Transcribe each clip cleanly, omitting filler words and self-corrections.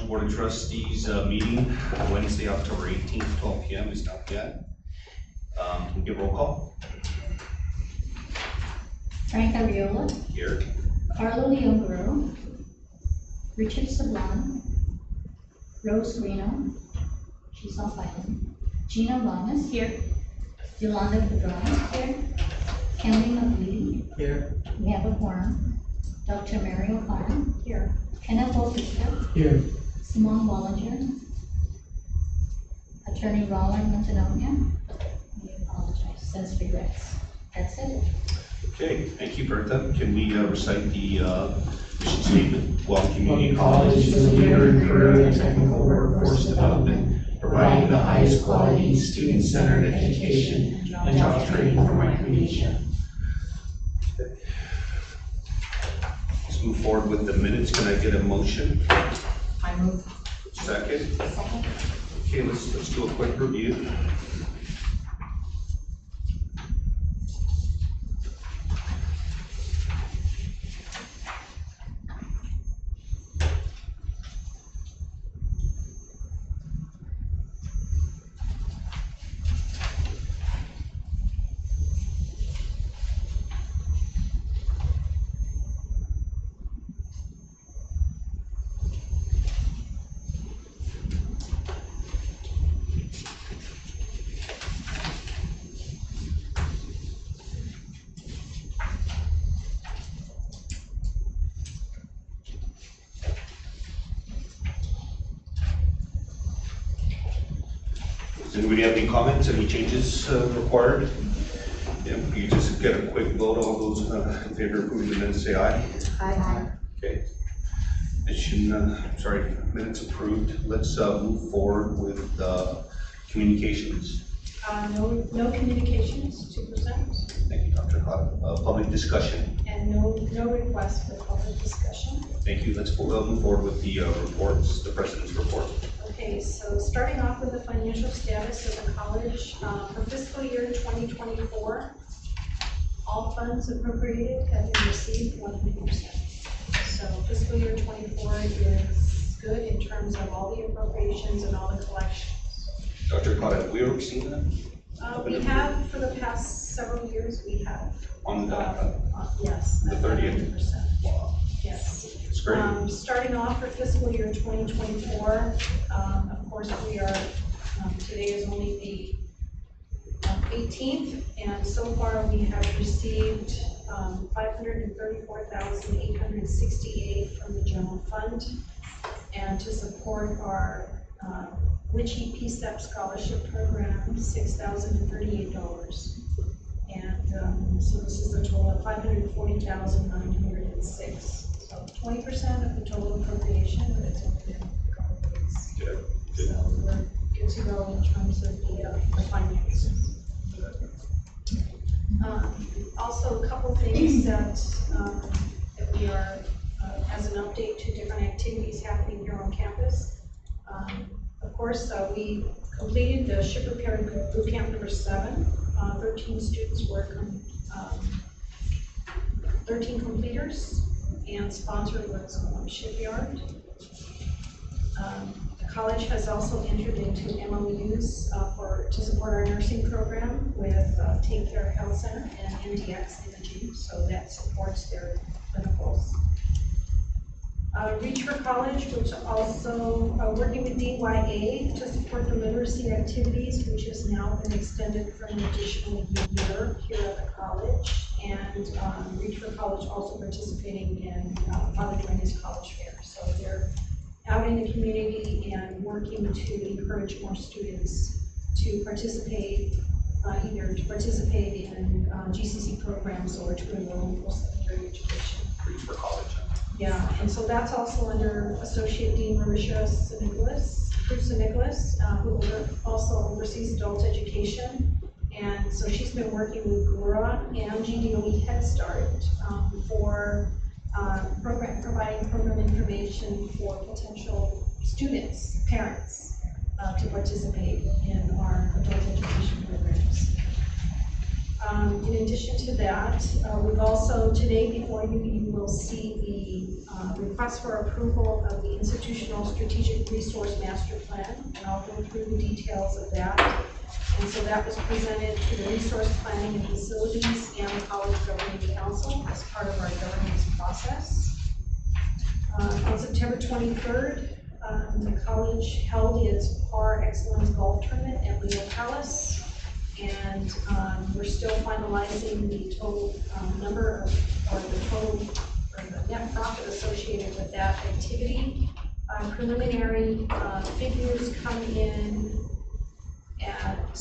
Board of Trustees meeting Wednesday, October 18th, 12 p.m. is not yet. Can we get roll call? Frank Ariola. Here. Carlo Leon Guerrero. Richard Sablan. Rose Reno. She's off island. Gina Lamas. Here. Yolanda Padron. Here. Kenley McLeod. Here. We have a quorum. Dr. Mary O'Connor. Here. Kenneth Bautista. Here. Simone Wallinger. Attorney Roland Montanonia. We apologize. Sends regrets. That's it. Okay, thank you, Bertha. Can we recite the mission statement? Guam Community College is a leader in career and technical workforce development, providing the highest quality, student-centered education and job training for my community. Let's move forward with the minutes. Can I get a motion? I move. Second? Second. Okay, let's do a quick review. Does anybody have any comments, any changes required? Yeah, can you just get a quick vote? All those in favor of approving the minutes, say aye. Aye. Okay. Minutes approved. Let's move forward with communications. No communications to present, Thank you, Dr. Cotta. Public discussion. and no request for public discussion. Thank you. Let's move forward with the reports, the president's report. Okay, so starting off with the financial status of the college, for fiscal year 2024, all funds appropriated have been received 100%. So fiscal year 24 is good in terms of all the appropriations and all the collections. Dr. Cotta, have we ever seen that? We have, for the past several years, we have. On the Yes. the 30th. 100%. Wow. Yes. It's great. Starting off for fiscal year 2024, of course, we are, today is only the 18th, and so far we have received $534,868 from the general fund, and to support our Witchy PSEP scholarship program, $6,038. And so this is a total of $540,906. So 20% of the total appropriation, but it's only been a couple of weeks. Good. So we're good to go in terms of the finances. Also, a couple things that we are, as an update to different activities happening here on campus. Of course, we completed the ship repair boot camp number 7. 13 students were 13 completers, and sponsored was Shipyard. The college has also entered into MOUs to support our nursing program with Take Care Health Center and MDX Imaging, so that supports their clinicals. Reach for College, which also working with DYA to support the literacy activities, which has now been extended for an additional year here at the college. And Reach for College also participating in Father Duenas College Fair. So they're out in the community and working to encourage more students to participate, either to participate in GCC programs or to enroll in post-secondary education. Reach for College. Yeah, and so that's also under Associate Dean Marisha Cruz Nicholas, who also oversees adult education. And so she's been working with GURA and GDOE Head Start for providing program information for potential students, parents, to participate in our adult education programs. In addition to that, we've also, today before you, you will see the request for approval of the Institutional Strategic Resource Master Plan, and I'll go through the details of that. And so that was presented to the Resource Planning and Facilities and the College Governing Council as part of our governance process. On September 23rd, the college held its Par Excellence Golf Tournament at Leo Palace. And we're still finalizing the total number of, or the net profit associated with that activity. Preliminary figures come in at,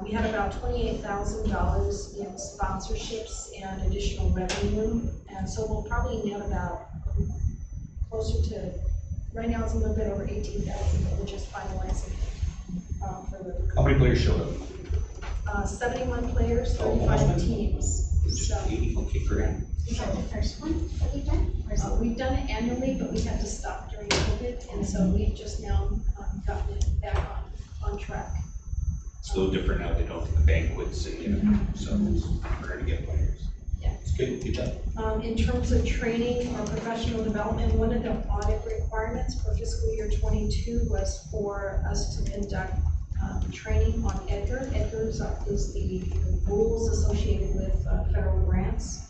we had about $28,000 in sponsorships and additional revenue. And so we'll probably net about closer to, right now it's a little bit over 18,000, but we're just finalizing for the. How many players showed up? 71 players, Oh, 35 awesome. teams. Just So 80, okay, great. Is that the first one that we've done? Or is it- we've done it annually, but we had to stop during COVID, and so we've just now gotten it back on track. It's a little different now, they don't have the banquets and, you know, so it's harder to get players. Yeah. It's good job. In terms of training or professional development, one of the audit requirements for fiscal year 22 was for us to conduct training on EDGAR. EDGAR is the rules associated with federal grants.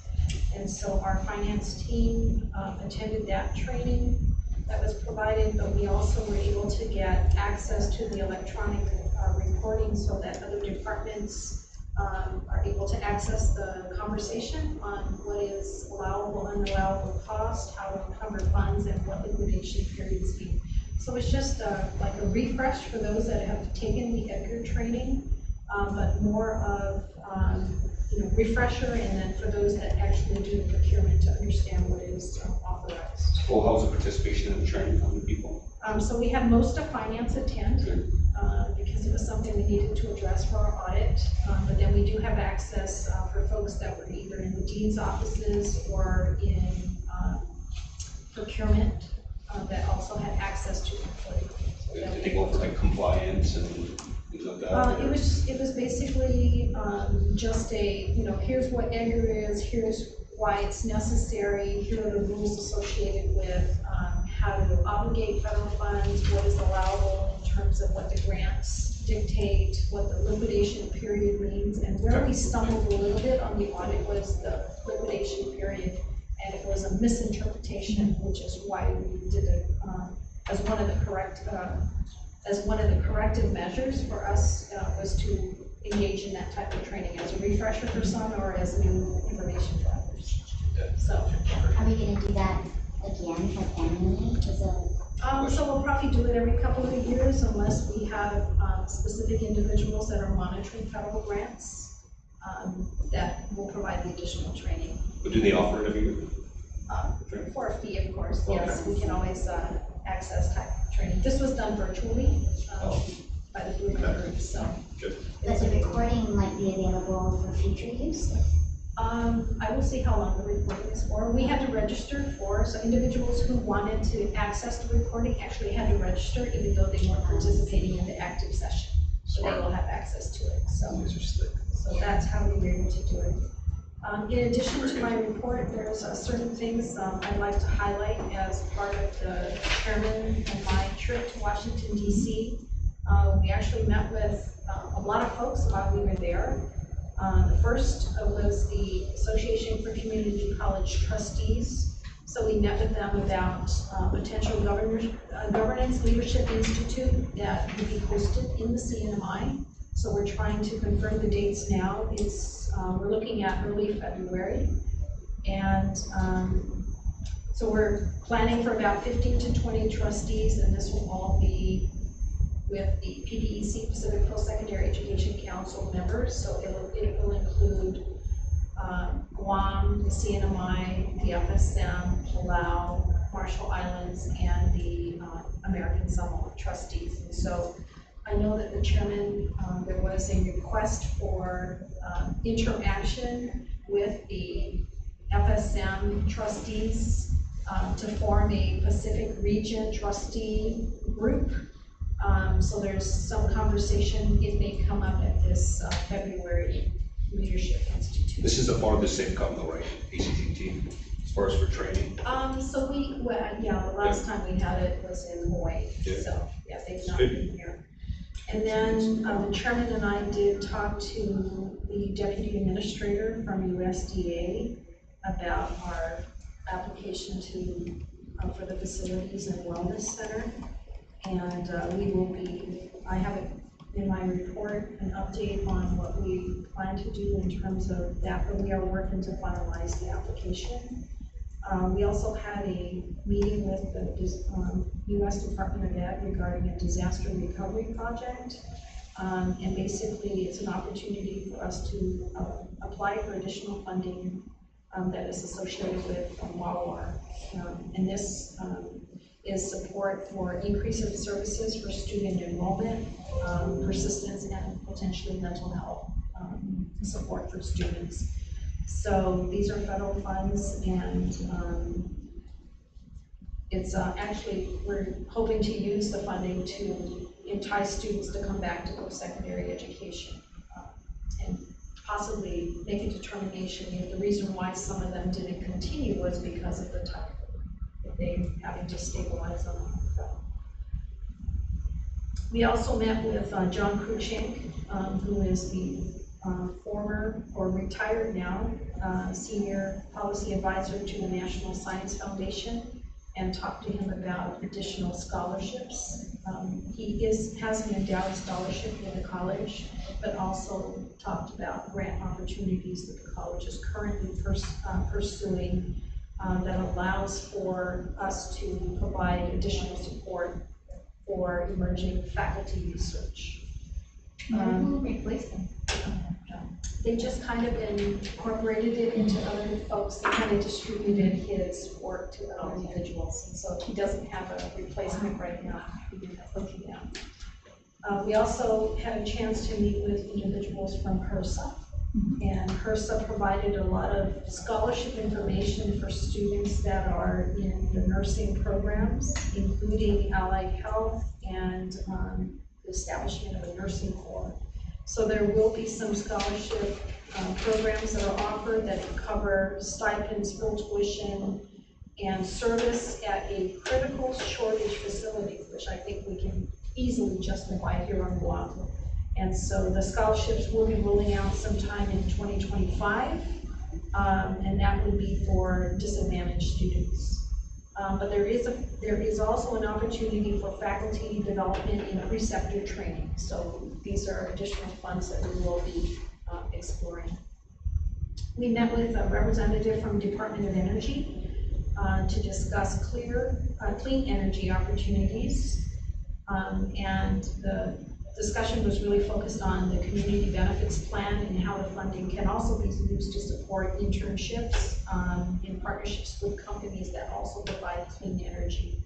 And so our finance team attended that training that was provided, but we also were able to get access to the electronic recording so that other departments are able to access the conversation on what is allowable, unallowable cost, how to encumber funds, and what liquidation periods mean. So it's just like a refresh for those that have taken the EDGAR training, but more of refresher, and then for those that actually do the procurement to understand what is authorized. Well, how's the participation in the training, how many people? So we had most of finance attend because it was something we needed to address for our audit. But then we do have access for folks that were either in the dean's offices or in procurement that also had access to reporting. So that Did they go over like compliance and things like that? It was basically just a, here's what EDGAR is, here's why it's necessary, here are the rules associated with how to obligate federal funds, what is allowable in terms of what the grants dictate, what the liquidation period means, and where we stumbled a little bit on the audit was the liquidation period, and it was a misinterpretation, which is why we did it as one of the corrective measures for us was to engage in that type of training as a refresher for some or as new information for others. So, Are we gonna do that again, like annually? Is it? so we'll probably do it every couple of years unless we have specific individuals that are monitoring federal grants that will provide the additional training. But do they offer it every year? For a fee, of course, yes, Okay. we can always access type of training. This was done virtually by the Blue Group, so. Good. But the recording might be available for future use? I will see how long the recording is for. We had to register for, so individuals who wanted to access the recording actually had to register even though they weren't participating in the active session. So they will have access to it, so. These are slick. So that's how we were able to do it. In addition to my report, there's certain things I'd like to highlight as part of the chairman and my trip to Washington, D.C. We actually met with a lot of folks while we were there. The first was the Association for Community College Trustees. So we met with them about potential governance leadership institute that would be hosted in the CNMI. So we're trying to confirm the dates now. We're looking at early February. And so we're planning for about 15 to 20 trustees, and this will all be with the PPEC, Pacific Post-Secondary Education Council members. So it will include Guam, the CNMI, the FSM, Palau, Marshall Islands, and the American Samoa trustees. And so I know that the chairman, there was a request for interaction with the FSM trustees to form a Pacific region trustee group. So there's some conversation, it may come up at this February Leadership Institute. This is the farthest they've come though, right? ACCT, as far as for training. So the last time we had it was in Hawaii, Yeah. so, yeah, they've not Good. been here. And then, the chairman and I did talk to the deputy administrator from USDA about our application for the Facilities and Wellness Center. And, I have it in my report, an update on what we plan to do in terms of that, but we are working to finalize the application. We also had a meeting with the U.S. Department of Ed regarding a disaster recovery project. And basically, it's an opportunity for us to apply for additional funding that is associated with WAWAR. And this is support for increase of services for student enrollment, persistence, and potentially mental health support for students. So these are federal funds, and it's actually, we're hoping to use the funding to entice students to come back to post-secondary education and possibly make a determination if the reason why some of them didn't continue was because of the time that they having to stabilize them. We also met with John Cruikshank, who is the former or retired now senior policy advisor to the National Science Foundation, and talked to him about additional scholarships. He has an endowed scholarship with the college, but also talked about grant opportunities that the college is currently pursuing that allows for us to provide additional support for emerging faculty research. Who replaced them? They just kind of incorporated it into other folks that kind of distributed his work to other individuals. And so he doesn't have a replacement right now. We also had a chance to meet with individuals from HRSA. And HRSA provided a lot of scholarship information for students that are in the nursing programs, including allied health and the establishment of a nursing corps. So there will be some scholarship programs that are offered that cover stipends, full tuition, and service at a critical shortage facility, which I think we can easily justify here on Oahu. And so the scholarships will be rolling out sometime in 2025, and that would be for disadvantaged students. But there is also an opportunity for faculty development in preceptor training. So these are additional funds that we will be exploring. We met with a representative from Department of Energy to discuss clean energy opportunities. And the discussion was really focused on the community benefits plan and how the funding can also be used to support internships in partnerships with companies that also provide clean energy.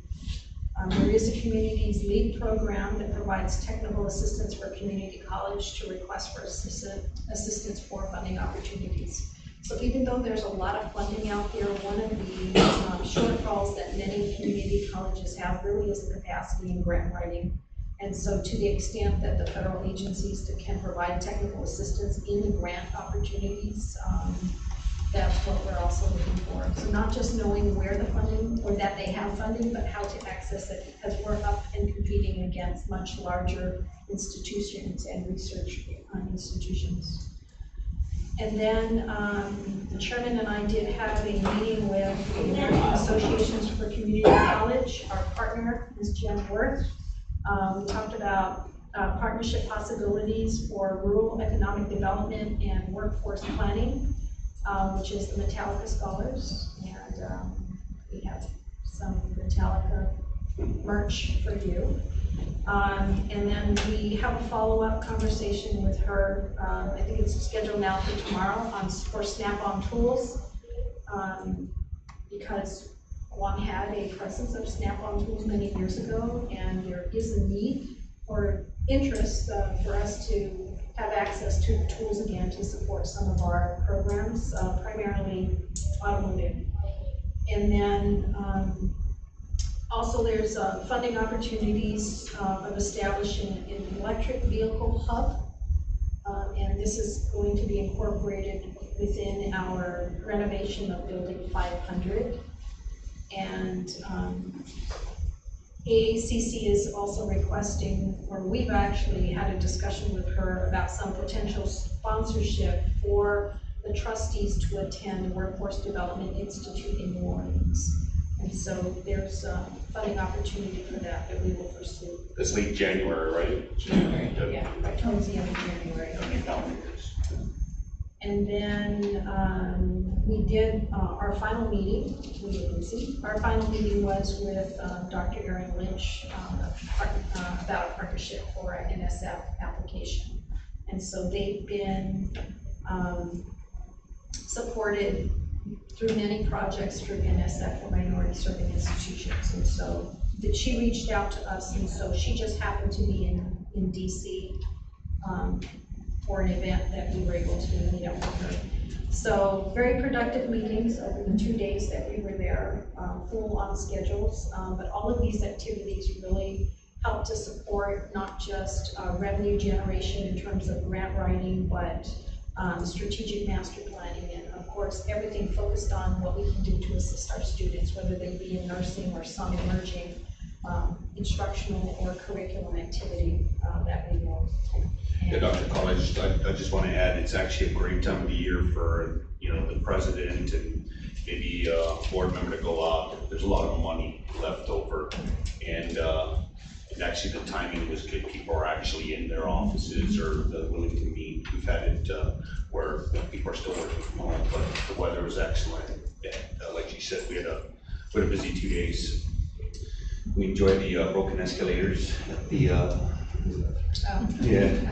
There is a Communities Lead program that provides technical assistance for community college to request for assistance for funding opportunities. So even though there's a lot of funding out there, one of the shortfalls that many community colleges have really is the capacity in grant writing. And so to the extent that the federal agencies can provide technical assistance in the grant opportunities, that's what we're also looking for. So not just knowing where the funding, or that they have funding, but how to access it, because we're up and competing against much larger institutions and research institutions. And then the chairman and I did have a meeting with the American Associations for Community College, our partner, Ms. Jen Worth. We talked about partnership possibilities for rural economic development and workforce planning, which is the Metallica Scholars. And we have some Metallica merch for you. And then we have a follow-up conversation with her. I think it's scheduled now for tomorrow for Snap-on tools, because Guam had a presence of Snap-on tools many years ago, and there is a need or interest for us to have access to the tools again to support some of our programs, primarily automotive. And then also there's funding opportunities of establishing an electric vehicle hub, and this is going to be incorporated within our renovation of Building 500. And AACC is also requesting, or we've actually had a discussion with her about some potential sponsorship for the trustees to attend the Workforce Development Institute in New Orleans. And so there's a funding opportunity for that we will pursue. That's late January, right? January. Yeah, right towards the end of January. And then we did our final meeting. Our final meeting was with Dr. Erin Lynch about a partnership for our NSF application. And so they've been supported through many projects through NSF for minority serving institutions. And so she reached out to us, and so she just happened to be in DC for an event that we were able to meet up with her. So very productive meetings over the 2 days that we were there, full on schedules, but all of these activities really help to support not just revenue generation in terms of grant writing, but strategic master planning, and of course everything focused on what we can do to assist our students, whether they be in nursing or some emerging instructional or curriculum activity that we know. Yeah, Dr. College, I just want to add, it's actually a great time of the year for, the president and maybe a board member to go out. There's a lot of money left over, and actually the timing was good. People are actually in their offices or willing to meet. We've had it where people are still working from home, but the weather was excellent. Yeah, like you said, we had a busy 2 days. We enjoyed the broken escalators at the At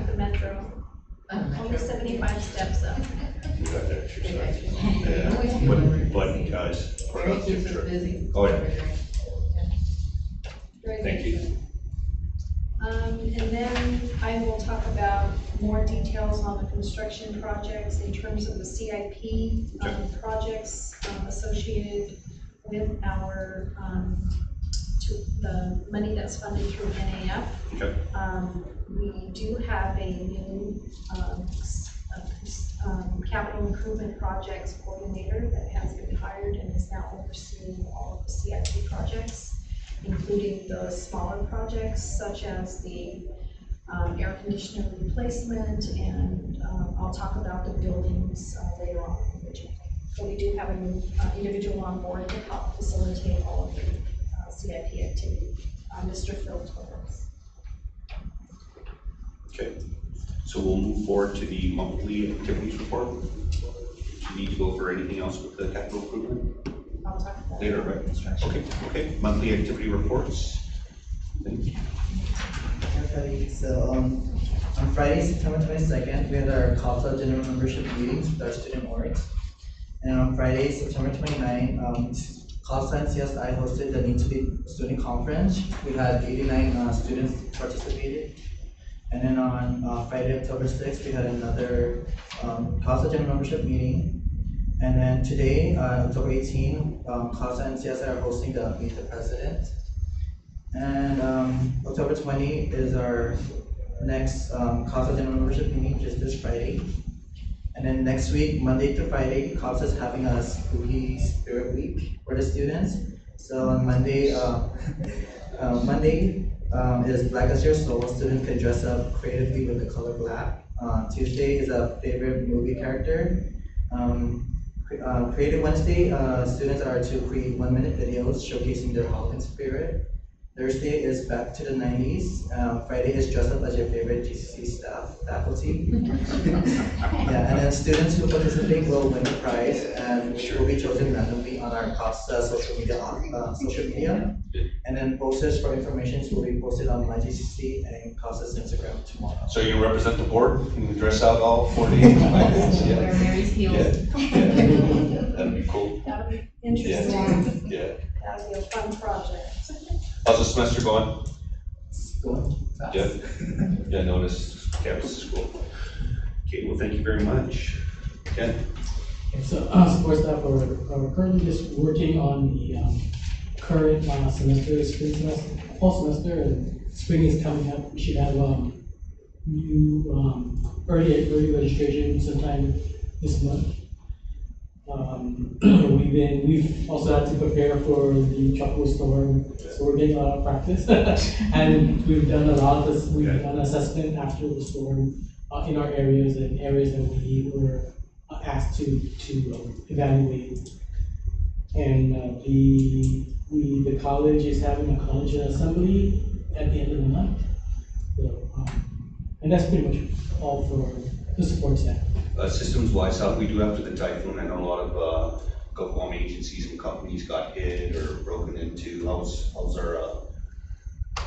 the Metro. Only 75 steps up. We got that exercise. Yeah, but guys, productive trip. Busy. Oh, yeah. Very Thank good. you. And then I will talk about more details on the construction projects in terms of the CIP projects associated with our the money that's funded through NAF. Okay. We do have a new capital improvement projects coordinator that has been hired and is now overseeing all of the CIP projects, including the smaller projects such as the air conditioner replacement, and I'll talk about the buildings later on in the agenda. So we do have a new individual on board to help facilitate all of the CIP activity, Mr. Phil Torres. Okay, so we'll move forward to the monthly activities report. Do you need to go over anything else with the capital improvement? I'll talk about Later, right? Okay, monthly activity reports. Thank you. Okay, so on Friday, September 22nd, we had our CALTA general membership meetings with our student orgs. And on Friday, September 29th, CALTA and CSI hosted the Need to Lead student conference. We had 89 students participated. And then on Friday, October 6th, we had another CALTA general membership meeting. And then today, October 18th, CALTA and CSI are hosting the Meet the President. And October 20 is our next CALTA general membership meeting, which is this Friday. And then next week, Monday to Friday, CALTA is having a Spooky Spirit Week for the students. So on Monday, is Black as Your Soul. Students can dress up creatively with the color black. Tuesday is a favorite movie character. Creative Wednesday, students are to create 1-minute videos showcasing their Halloween spirit. Thursday is back to the 90s. Friday is dress up as your favorite GCC faculty. Yeah, and then students who participate will win a prize, and which will be chosen randomly on our CALTA social media. And then posters for information will be posted on my GCC and CALTA's Instagram tomorrow. So you represent the board? Can you dress out all 4 days? Wear Mary's heels. Yeah. That'd be cool. That'll be interesting. Yeah. That'll be a fun project. How's the semester going? Going fast. Yeah, notice campus is cool. Okay, well, thank you very much. Ken? So, support staff are currently just working on the current semester, spring semester, fall semester, and spring is coming up. We should have new early registration sometime this month. We've also had to prepare for the tropical storm, so we're getting a lot of practice. And we've done done assessment after the storm in our areas and areas that we were asked to evaluate. And the college is having a college assembly at the end of the month. So, and that's pretty much all for the support staff. Systems wise, how we do after the typhoon? I know a lot of government agencies and companies got hit or broken into. How's our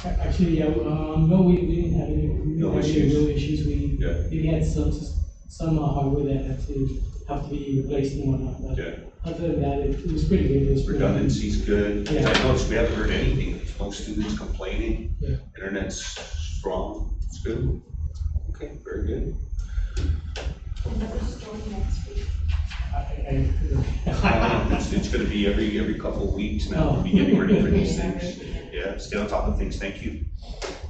Actually, yeah, no, we didn't have any, No any issues. real issues. Yeah. We had some hardware that have to be replaced and whatnot, but Yeah. other than that, it was pretty good. It was pretty- redundancy's good? Yeah. I noticed we haven't heard anything. No students complaining. Yeah. Internet's strong. It's good. Okay, very good. Another storm next week. It's gonna be every couple of weeks now. We'll be getting ready for these things. Yeah, stay on top of things. Thank you.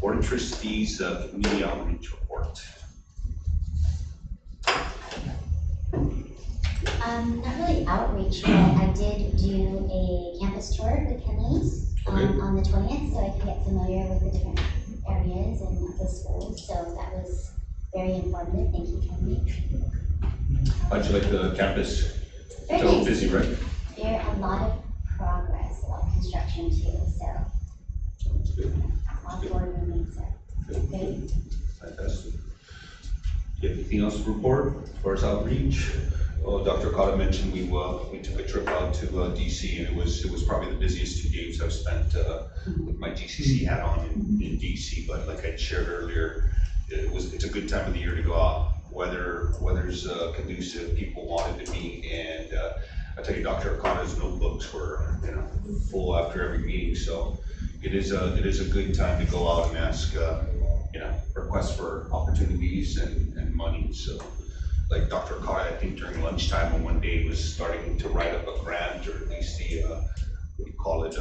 Board of Trustees, community outreach report. Not really outreach, but I did do a campus tour with Henley's Okay. on the 20th, so I could get familiar with the different areas and the schools, so that was very informative. Thank you, Henley. How'd you like the campus? Very So nice. busy, right? There are a lot of progress, a lot of construction too, so That's good. all forward moving, so great. Fantastic. Do you have anything else to report as far as outreach? Oh, Dr. Okada mentioned we took a trip out to DC, and it was probably the busiest 2 days I've spent with my GCC hat on in DC. But like I shared earlier, it's a good time of the year to go out. Weather's conducive. People wanted to meet, and I tell you, Dr. Okada's notebooks were full after every meeting. So it is a good time to go out and ask requests for opportunities and money. So. Like Dr. Okada, I think during lunchtime on one day was starting to write up a grant, or at least the, what do you call it,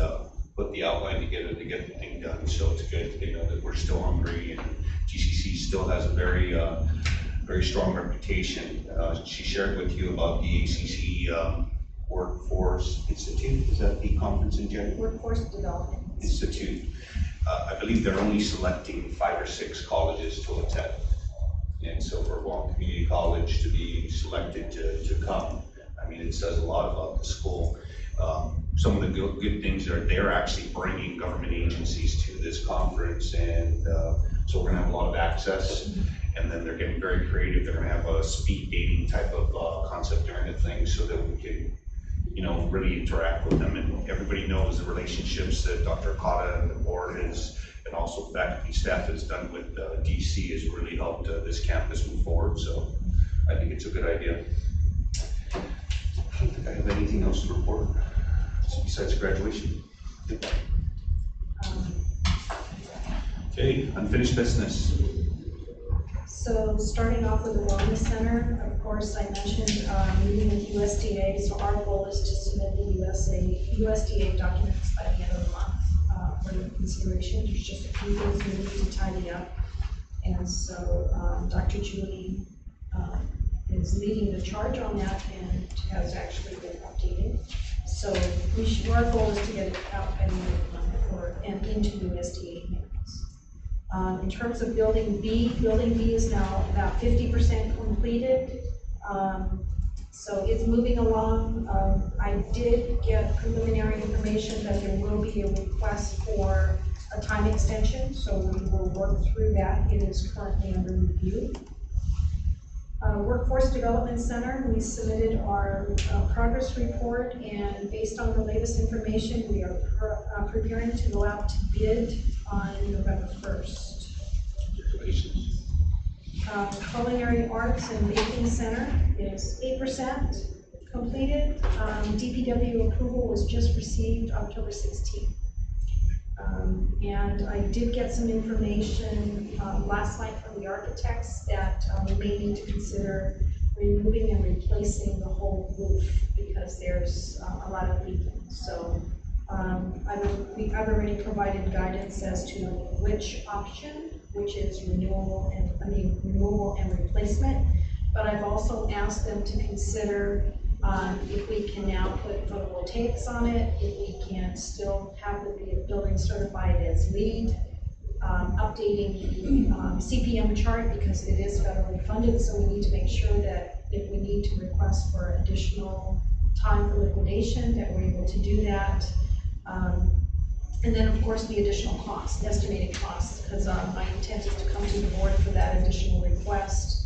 put the outline together to get the thing done. So it's good, they know that we're still hungry, and GCC still has a very strong reputation. She shared with you about the ACC Workforce Institute. Is that the conference in January? Workforce Development Institute. I believe they're only selecting 5 or 6 colleges to attend. And so for Guam Community College to be selected to come, I mean, it says a lot about the school. Some of the good things are they're actually bringing government agencies to this conference, and so we're gonna have a lot of access. And then they're getting very creative. They're gonna have a speed dating type of concept during the thing, so that we can, really interact with them. And everybody knows the relationships that Dr. Okada and the board has, and also faculty staff has done with DC has really helped this campus move forward. So I think it's a good idea. I don't think I have anything else to report besides graduation. Okay, unfinished business. So starting off with the Wellness Center, of course, I mentioned meeting with USDA. So our goal is to submit the USDA documents by the end of the month for your consideration. There's just a few things we need to tidy up. And so Dr. Julie is leading the charge on that and has actually been updated. So our goal is to get it out by the end of the month and into USDA hands. In terms of Building B is now about 50% completed. So it's moving along. I did get preliminary information that there will be a request for a time extension, so we will work through that. It is currently under review. Workforce Development Center, we submitted our progress report, and based on the latest information, we are preparing to go out to bid on November 1st. Congratulations. Culinary Arts and Baking Center is 8% completed. DPW approval was just received October 16th. And I did get some information last night from the architects that we may need to consider removing and replacing the whole roof because there's a lot of leaking. So I've already provided guidance as to which option which is renewable and replacement. But I've also asked them to consider if we can now put photovoltaics on it, if we can still have the building certified as LEED, updating the CPM chart because it is federally funded, so we need to make sure that if we need to request for additional time for liquidation, that we're able to do that. And then, of course, the additional costs, estimated costs, because my intent is to come to the board for that additional request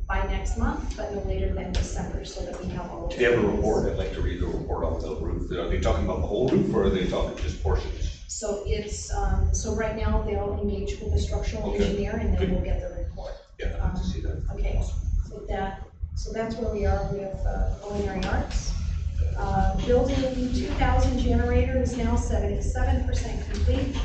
by next month, but no later than December, so that we have all. Do they have a report? I'd like to read the report on the roof. Are they talking about the whole roof, or are they talking just portions? So it's, so right now they'll engage with the structural Okay. engineer and then Good. we'll get the report. Yeah, I'd like to see that. Okay, so that's where we are with culinary arts. Building 2000 generator is now 77% complete.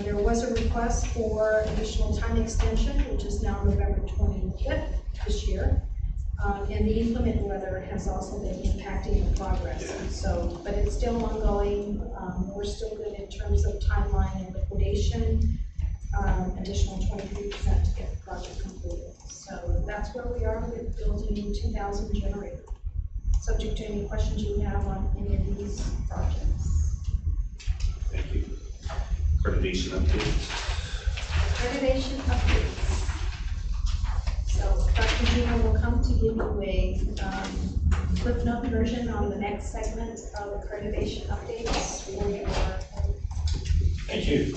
There was a request for additional time extension, which is now November 25th this year. And the inclement weather has also been impacting the progress. So, but it's still ongoing. We're still good in terms of timeline and liquidation. Additional 23% to get the project completed. So that's where we are with building 2000 generator. Subject to any questions you have on any of these projects. Thank you. Accreditation updates. Accreditation updates. So Dr. Gina will come to give you a Cliff Note version on the next segment of accreditation updates for your. Thank you.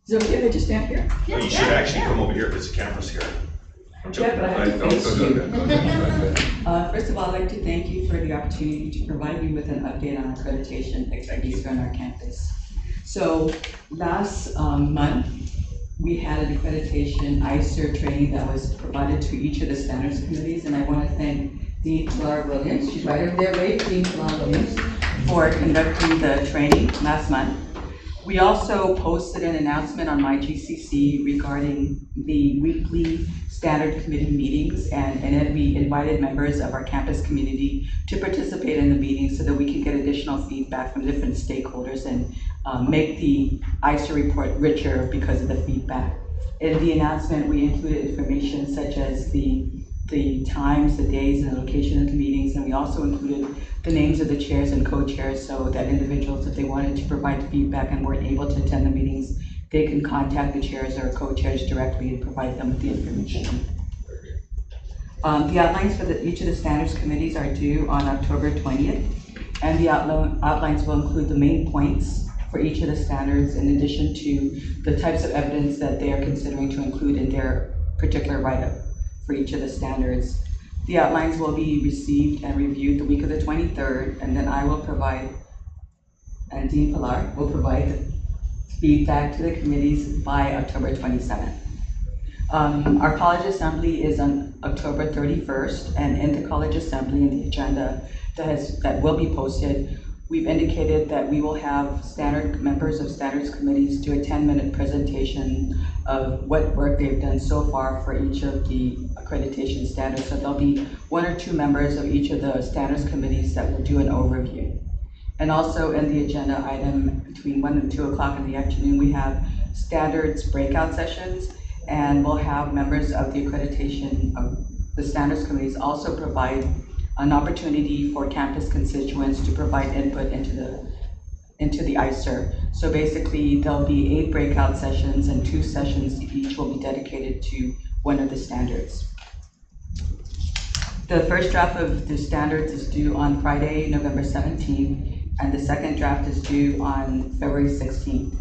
Is it okay if I just stand here? Oh, you should actually come over here because the camera's here. Yeah, but I have to face you. Go ahead. First of all, I'd like to thank you for the opportunity to provide you with an update on accreditation activities on our campus. So last month, we had an accreditation ICER training that was provided to each of the standards committees, and I want to thank Dean Pilar Williams, she's right over there, right? Dean Pilar Williams, for conducting the training last month. We also posted an announcement on my GCC regarding the weekly standard committee meetings, and then we invited members of our campus community to participate in the meetings so that we can get additional feedback from different stakeholders and make the ICER report richer because of the feedback. In the announcement, we included information such as the times, the days, and the location of the meetings, and we also included the names of the chairs and co-chairs so that individuals, if they wanted to provide feedback and weren't able to attend the meetings, they can contact the chairs or co-chairs directly and provide them with the information. The outlines for each of the standards committees are due on October 20th, and the outlines will include the main points for each of the standards in addition to the types of evidence that they are considering to include in their particular write-up for each of the standards. The outlines will be received and reviewed the week of the 23rd, and then I will provide, and Dean Pilar will provide feedback to the committees by October 27th. Our college assembly is on October 31st, and in the college assembly in the agenda that will be posted, we've indicated that we will have members of standards committees do a 10-minute presentation of what work they've done so far for each of the accreditation standards. So there'll be 1 or 2 members of each of the standards committees that will do an overview. And also in the agenda item between 1 and 2 o'clock in the afternoon, we have standards breakout sessions, and we'll have members of the accreditation of the standards committees also provide an opportunity for campus constituents to provide input into the ICER. So basically, there'll be 8 breakout sessions, and 2 sessions each will be dedicated to one of the standards. The first draft of the standards is due on Friday, November 17th, and the second draft is due on February 16th.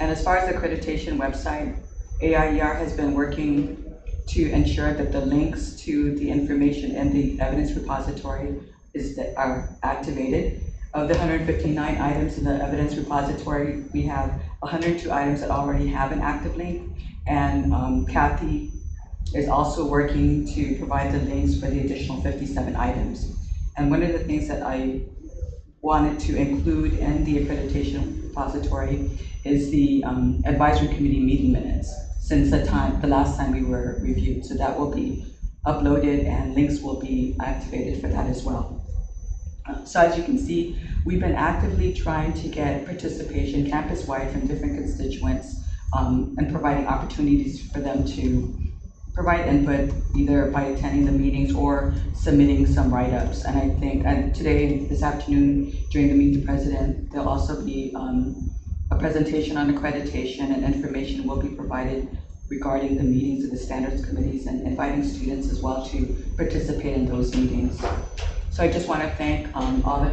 And as far as the accreditation website, AIER has been working to ensure that the links to the information in the evidence repository are activated. Of the 159 items in the evidence repository, we have 102 items that already have an active link, and Kathy is also working to provide the links for the additional 57 items. And one of the things that I wanted to include in the accreditation repository is the advisory committee meeting minutes since the last time we were reviewed. So that will be uploaded and links will be activated for that as well. So as you can see, we've been actively trying to get participation campus-wide from different constituents and providing opportunities for them to provide input either by attending the meetings or submitting some write-ups. And I think today, this afternoon, during the Meet the President, there'll also be a presentation on accreditation, and information will be provided regarding the meetings of the standards committees and inviting students as well to participate in those meetings. So I just want to thank all the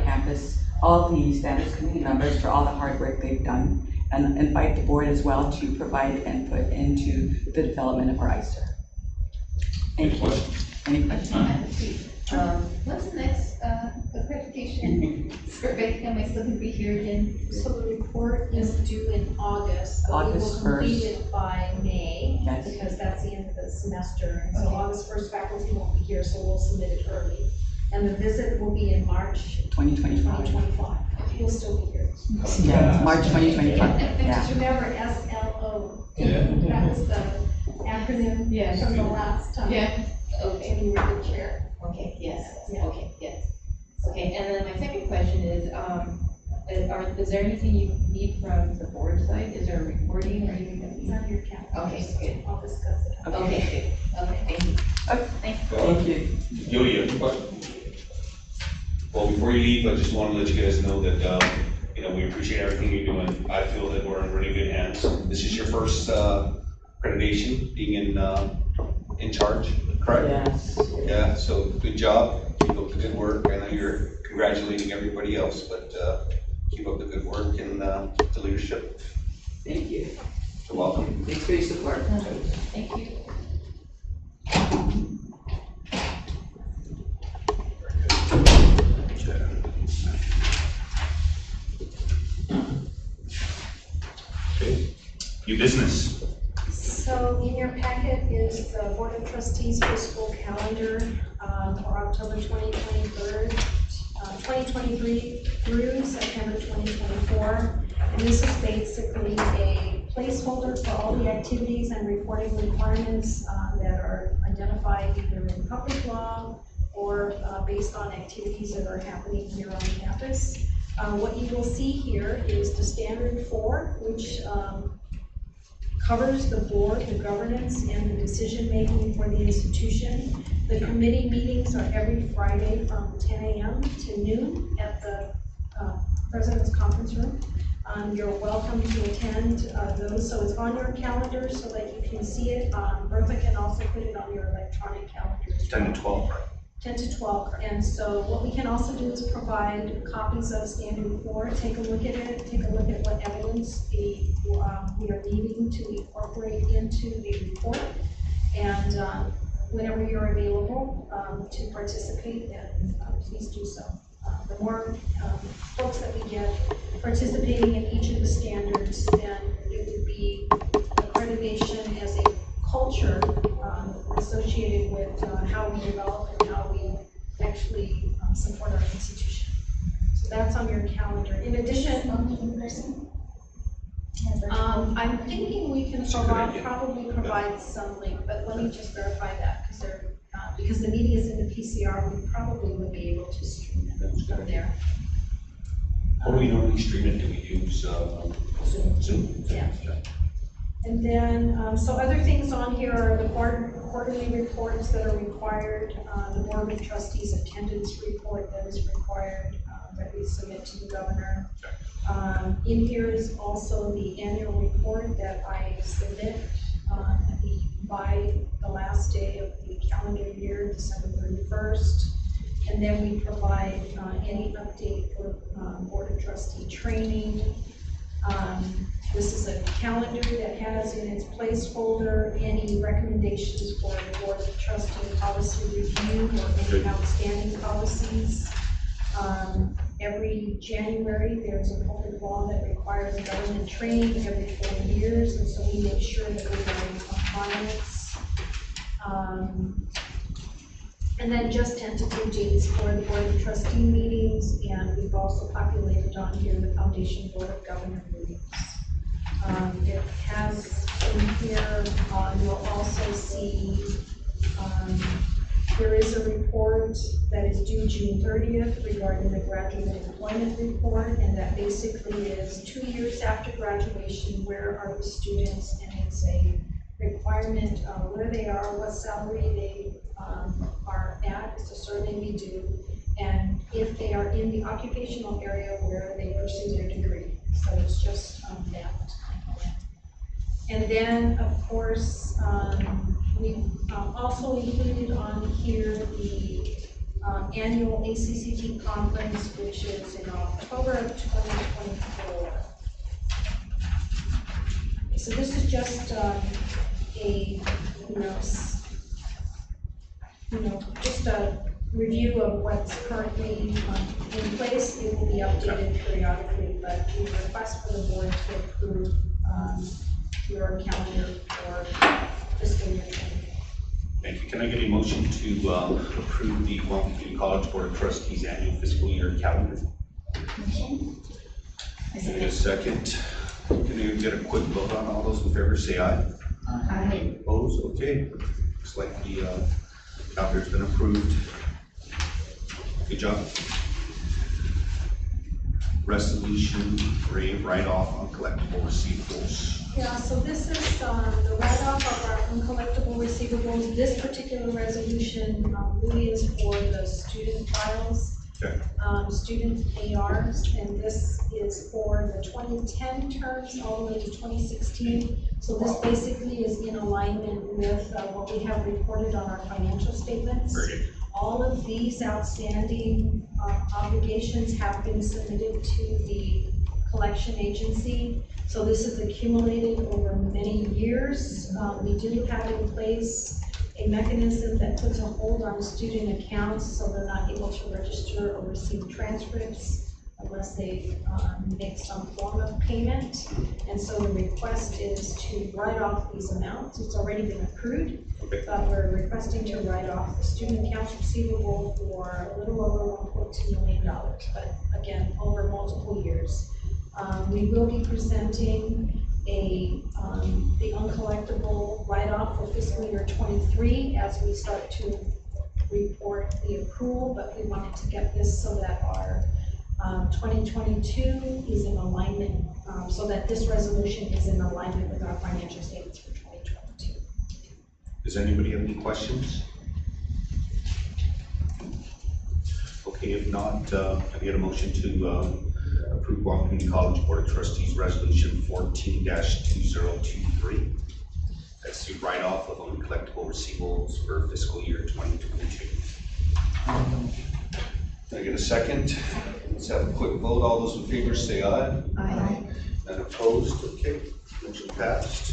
standards committee members for all the hard work they've done, and invite the board as well to provide input into the development of our ISER. Thank you. Any questions? What's the next accreditation survey? Am I still gonna be here again? So the report is due in August. but August We will complete 1st. it by May, Yes. because that's the end of the semester. And so Okay. August 1st, faculty won't be here, so we'll submit it early. And the visit will be in March 2025. 2025. You'll still be here. Yeah, March 2025, yeah. Just remember SLO. Yeah. That was the acronym Yeah. from the last time. Yeah, okay, And you were the chair. okay, yes, Yeah. okay, yes. Okay, and then my second question is, is there anything you need from the board side? Is there a recording or anything that It's we? on your calendar. Okay, good. I'll discuss it. Okay, good, okay, thank you. Okay. Thanks. Thank you. Yodi, you have a question? Well, before you leave, I just want to let you guys know that, we appreciate everything you're doing. I feel that we're in really good hands. This is your first accreditation, being in charge, correct? Yes. Yeah, so good job. Keep up the good work. I know you're congratulating everybody else, but keep up the good work and the leadership. Thank you. You're welcome. Thanks for your support. Thank you. Okay. New business. So in your packet is the Board of Trustees fiscal calendar for October 2023 through September 2024. And this is basically a placeholder for all the activities and reporting requirements that are identified either in public law or based on activities that are happening here on campus. What you will see here is the standard 4, which covers the board, the governance, and the decision-making for the institution. The committee meetings are every Friday from 10 a.m. to noon at the President's Conference Room. You're welcome to attend those, so it's on your calendar so that you can see it. Bertha can also put it on your electronic calendar as well. 10 to 12, right? 10 to 12, and so what we can also do is provide copies of standard 4, take a look at it, take a look at what evidence we are needing to incorporate into the report, and whenever you're available to participate, then please do so. The more folks that we get participating in each of the standards, then it would be accreditation as a culture associated with how we develop and how we actually support our institution. So that's on your calendar. In addition, I'm thinking we can probably provide some link, but let me just verify that because the meeting is in the PCR, we probably would be able to stream it from there. What do we normally stream it? Do we use Zoom? Yeah. And then, so other things on here are the quarterly reports that are required, the Board of Trustees attendance report that is required, that we submit to the governor. In here is also the annual report that I submit by the last day of the calendar year, December 31st. And then we provide any update for Board of Trustee training. This is a calendar that has in its placeholder any recommendations for the Board of Trustee policy review or any outstanding policies. Every January, there's a public law that requires government training every 4 years, and so we make sure that we're in compliance. And then just tentative dates for the Board of Trustee meetings, and we've also populated on here the Foundation Board of Governor meetings. It has in here, you'll also see There is a report that is due June 30th regarding the graduate employment report, and that basically is 2 years after graduation, where are the students, and it's a requirement where they are, what salary they are at. It's a survey we do, and if they are in the occupational area where they pursue their degree. So it's just that. And then, of course, we've also included on here the annual ACCT conference, which is in October of 2024. So this is just just a review of what's currently in place. It will be updated periodically, but we request for the board to approve your calendar for fiscal year 2020. Thank you. Can I get a motion to approve the Guam Community College Board of Trustees annual fiscal year calendar? Motion? Can I get a second? Can you get a quick vote on all those in favor? Say aye. Aye. Opposed? Okay. Looks like the calendar's been approved. Good job. Resolution write-off on collectible receivables. Yeah, so this is the write-off of our uncollectible receivables. This particular resolution really is for the student files, Okay. student ARs, and this is for the 2010 terms all the way to 2016. So this basically is in alignment with what we have reported on our financial statements. Very good. All of these outstanding obligations have been submitted to the collection agency. So this is accumulated over many years. We do have in place a mechanism that puts a hold on student accounts, so they're not able to register or receive transcripts unless they make some form of payment. And so the request is to write off these amounts. It's already been accrued, Okay. but we're requesting to write off the student accounts receivable for a little over $1.2 million, but again, over multiple years. We will be presenting the uncollectible write-off for fiscal year 23 as we start to report the accrual, but we wanted to get this so that our 2022 is in alignment, so that this resolution is in alignment with our financial statements for 2022. Does anybody have any questions? Okay, if not, I get a motion to approve Guam Community College Board of Trustees Resolution 14-2023. That's the write-off of uncollectible receivables for fiscal year 2022. Can I get a second? Let's have a quick vote. All those in favor say aye. Aye. And opposed? Okay, motion passed.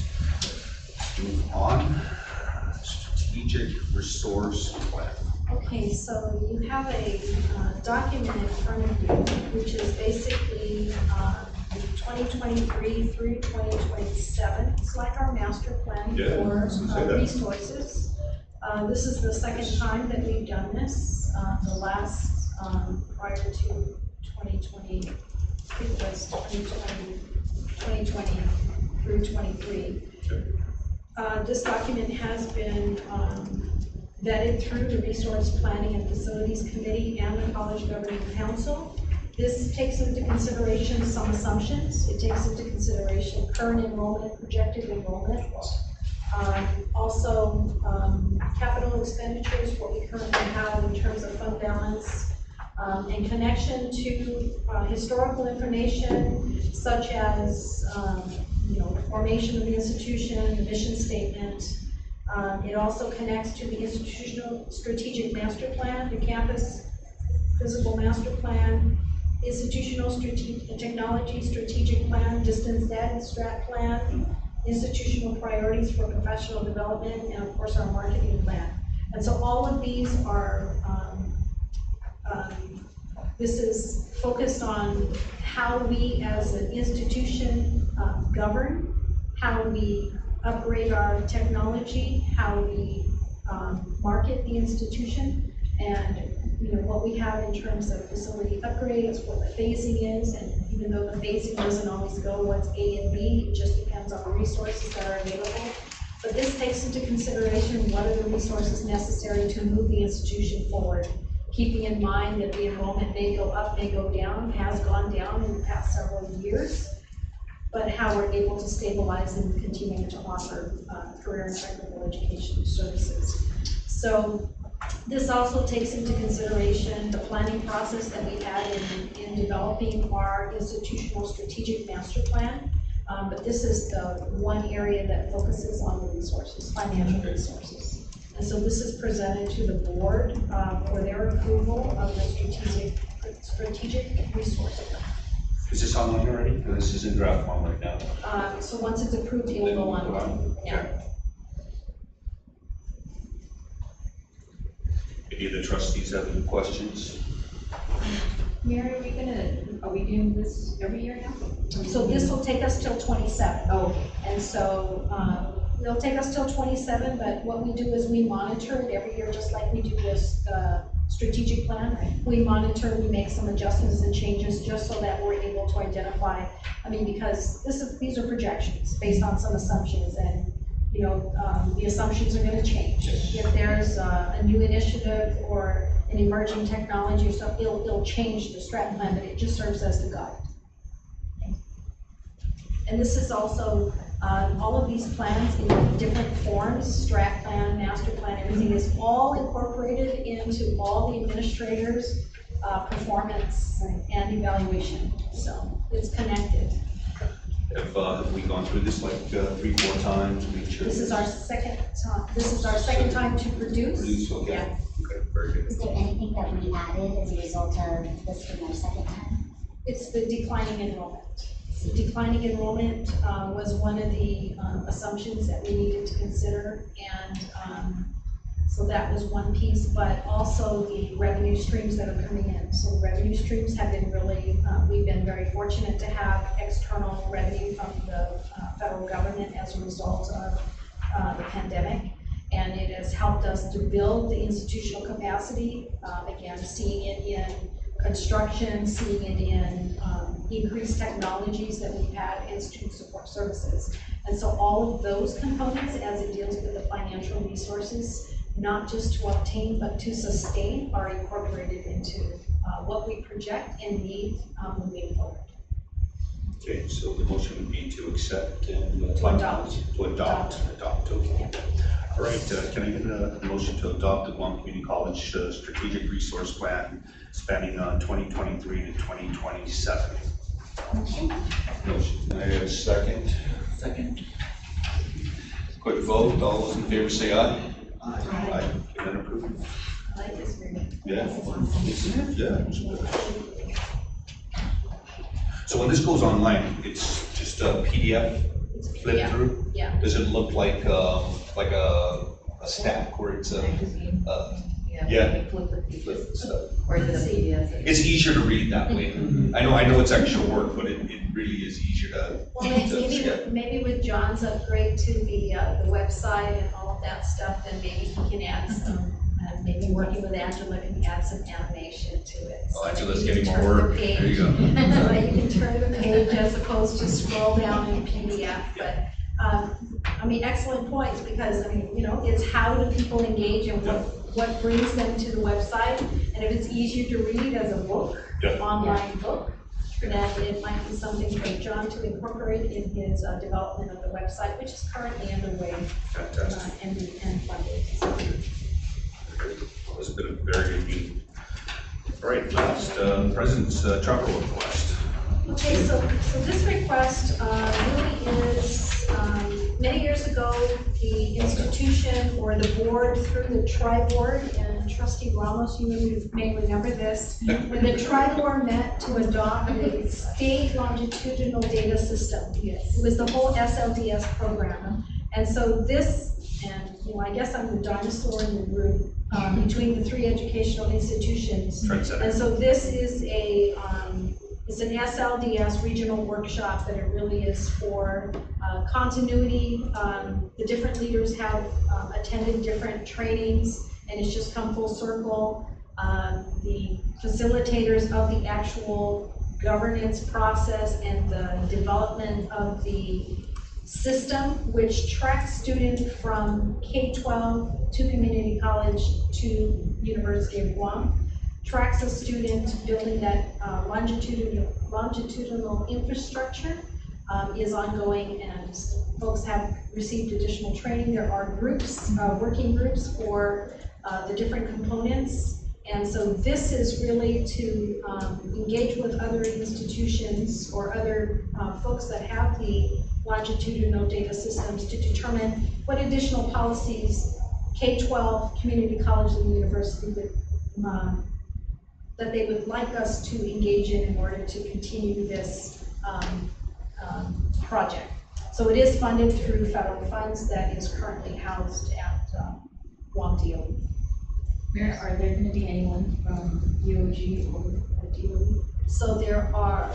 Let's move on. Strategic Resource Plan. Okay, so you have a document in front of you, which is basically 2023 through 2027. It's like our master plan Yeah, for I was gonna say that. resources. This is the second time that we've done this. The last, prior to 2020, it was 2020 through 23. This document has been vetted through the Resource Planning and Facilities Committee and the College Governing Council. This takes into consideration some assumptions. It takes into consideration current enrollment, projected enrollment. Also, capital expenditures, what we currently have in terms of fund balance, in connection to historical information such as the formation of the institution, the mission statement. It also connects to the institutional strategic master plan, the campus physical master plan, institutional technology strategic plan, distance ed strat plan, institutional priorities for professional development, and of course our marketing plan. And so all of these are, this is focused on how we as an institution govern, how we upgrade our technology, how we market the institution, and what we have in terms of facility upgrades, what the phasing is, and even though the phasing doesn't always go what's A and B, it just depends on the resources that are available. But this this takes into consideration what are the resources necessary to move the institution forward, keeping in mind that the enrollment may go up, may go down, has gone down in the past several years, but how we're able to stabilize and continue to offer career and technical education services. So this also takes into consideration the planning process that we had in developing our institutional strategic master plan. But this is the one area that focuses on the resources, financial resources. And so this is presented to the board for their approval of the strategic resource plan. Is this online already? This is in draft form right now. So once it's approved, it will go on. Yeah. Any of the trustees have any questions? Mary, are we doing this every year now? So this will take us till 27. Oh, okay. And so it'll take us till 27, but what we do is we monitor it every year, just like we do this strategic plan. We monitor, we make some adjustments and changes just so that we're able to identify, because these are projections based on some assumptions, and the assumptions are going to change. If there's a new initiative or an emerging technology or stuff, it'll change the strat plan, but it just serves as the guide. And this is also, all of these plans in different forms, strat plan, master plan, everything is all incorporated into all the administrators' performance and evaluation. So it's connected. Have we gone through this like 3-4 times? Make sure. This is our second time. This is our second time to produce. Okay. Yeah. Okay, very good. Is there anything that we added as a result of this being our second time? It's the declining enrollment. So declining enrollment was one of the assumptions that we needed to consider, and so that was one piece, but also the revenue streams that are coming in. So revenue streams have been really, we've been very fortunate to have external revenue from the federal government as a result of the pandemic. And it has helped us to build the institutional capacity, again, seeing it in construction, seeing it in increased technologies that we've had in student support services. And so all of those components, as it deals with the financial resources, not just to obtain, but to sustain, are incorporated into what we project and need moving forward. Okay, so the motion would be to accept and To adopt. Adopt, okay. All right, can I get a motion to adopt the Guam Community College Strategic Resource Plan spanning 2023 to 2027? Motion? Motion, can I get a second? Second. Quick vote, all those in favor say aye. Aye. And then approved? I like this very much. Yeah. This is awesome. Yeah. It's good. So when this goes online, it's just a PDF It's a flip PDF. through? Yeah. Does it look like a stack where it's a Magazine. yeah. Like flip the flip pages. stuff? Or is it a PDF? It's easier to read that way. I know it's extra work, but it really is easier to. Well, Yeah. maybe with John's upgrade to the website and all of that stuff, then maybe he can add some, maybe working with Angela can add some animation to it. Oh, so Angela's that you getting can more turn the work. page- There you go. So that you can turn the page as opposed to scroll down in PDF, but, excellent points, because, it's how do people engage and what brings them to the website, and if it's easier to read as a book, Yeah. online book, then it might be something for John to incorporate in his development of the website, which is currently underway Fantastic. and funded. So, That was a bit of very good meeting. All right, last, President's travel request. Okay, so this request really is, many years ago, the institution or the board through the tri-board, and Trustee Ramos, you may remember this, when the tri-board met to adopt a state longitudinal data system. Yes. It was the whole SLDS program. And so this, and I guess I'm the dinosaur in the group, between the three educational institutions. Trendsetter. And so this is it's an SLDS regional workshop that it really is for continuity. The different leaders have attended different trainings, and it's just come full circle. The facilitators of the actual governance process and the development of the system which tracks students from K-12 to community college to University of Guam. Tracks a student building that longitudinal infrastructure is ongoing, and folks have received additional training. There are groups, working groups for the different components. And so this is really to engage with other institutions or other folks that have the longitudinal data systems to determine what additional policies K-12, community college, and university would, that they would like us to engage in order to continue this project. So it is funded through federal funds that is currently housed at Guam DOE. Mayor, are there gonna be anyone from UOG or DOE? So there are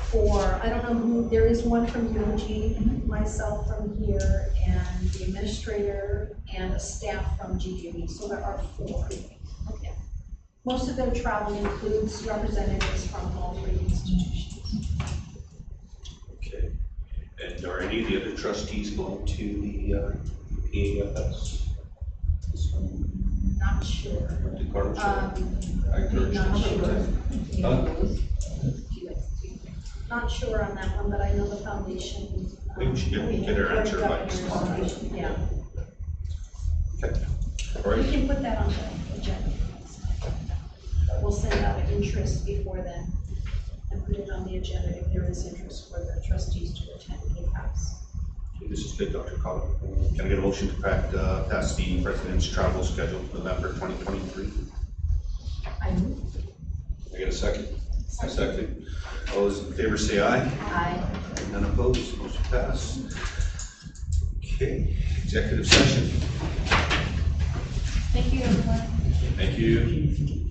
four, I don't know who, there is one from UOG, myself from here, and the administrator and a staff from GDOE, so there are four. Okay. Most of their travel includes representatives from all three institutions. Okay. And are any of the other trustees going to the PAFS? Not sure. The Carter Show? I I'm encourage not you. sure. Huh? Not sure on that one, but I know the foundation. Maybe we should get her answer by tomorrow. Yeah, Okay. All we right. can put that on the agenda. We'll send out an interest before then and put it on the agenda if there is interest for the trustees to attend KPAPS. Okay, this is good, Dr. Collin. Can I get a motion to pass the president's travel schedule November 2023? I move. I get a second? A second. All those in favor say aye. Aye. None opposed, motion passed. Okay, executive session. Thank you, everyone. Thank you.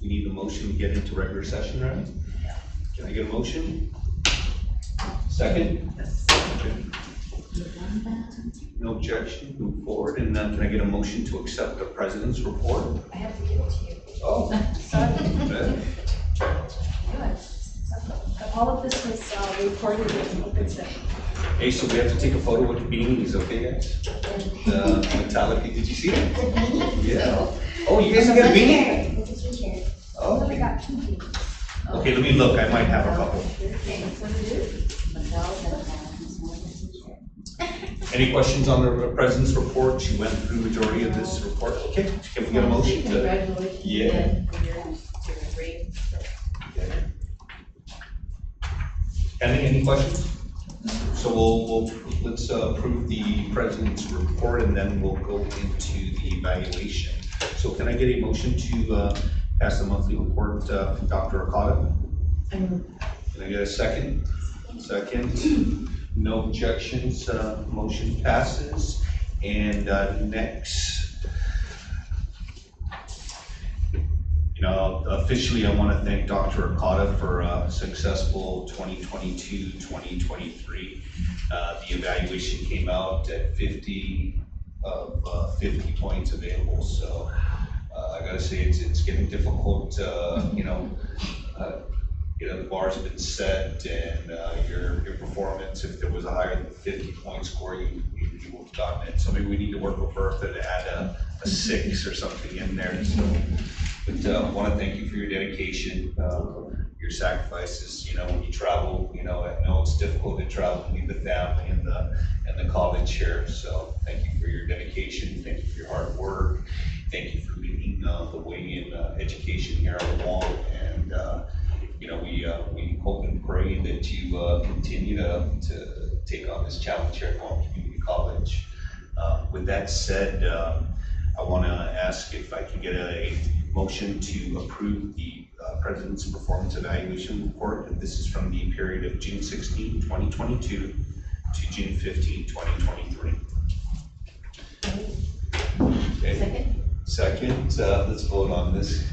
we need a motion to get into regular session, right? Can I get a motion? Second? Okay. No objection, move forward, and can I get a motion to accept the president's report? I have to give it to you. Oh. Okay. All of this was recorded in open session. Hey, so we have to take a photo with the beanies, okay, guys? The metallic, did you see it? Yeah. Oh, you guys got a beanie? It's a t-shirt. Oh. Only got 2 people. Okay, let me look, I might have a couple. Any questions on the president's report? She went through the majority of this report. Okay, can we get a motion to? Congratulations. Yeah. again for your degree. Any questions? So let's approve the president's report and then we'll go into the evaluation. So can I get a motion to pass the monthly report from Dr. Okada? Can I get a second? Second. No objections, motion passes. And next, officially I want to thank Dr. Okada for a successful 2022-2023. The evaluation came out at 50 of 50 points available. So I gotta say it's getting difficult. The bar's been set, and your performance, if there was a higher than 50 point score, you would have gotten it. So maybe we need to work with Bertha to add a 6 or something in there. So, but I want to thank you for your dedication, your sacrifices. When you travel, I know it's difficult to travel and leave the family and the college here. So thank you for your dedication. Thank you for your hard work. Thank you for leading the way in education here on the wall. And we hope and pray that you continue to take on this challenge here at Guam Community College. With that said, I want to ask if I can get a motion to approve the President's Performance Evaluation Report. And this is from the period of June 16, 2022 to June 15, 2023. Okay. Second, let's vote on this.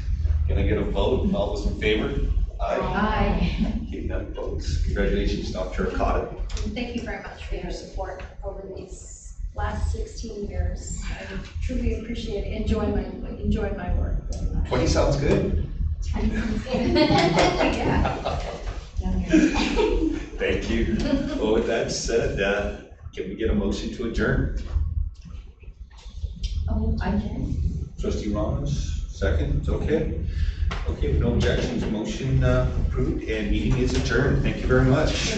Can I get a vote? All those in favor? Aye. Okay, none votes. Congratulations, Dr. Okada. Thank you very much for your support over these last 16 years. I truly appreciate it. Enjoy my work. 20 sounds good. Yeah. Thank you. Well, with that said, can we get a motion to adjourn? Oh, I can. Trustee Ramos, second, okay. Okay, with no objections, motion approved, and meeting is adjourned. Thank you very much.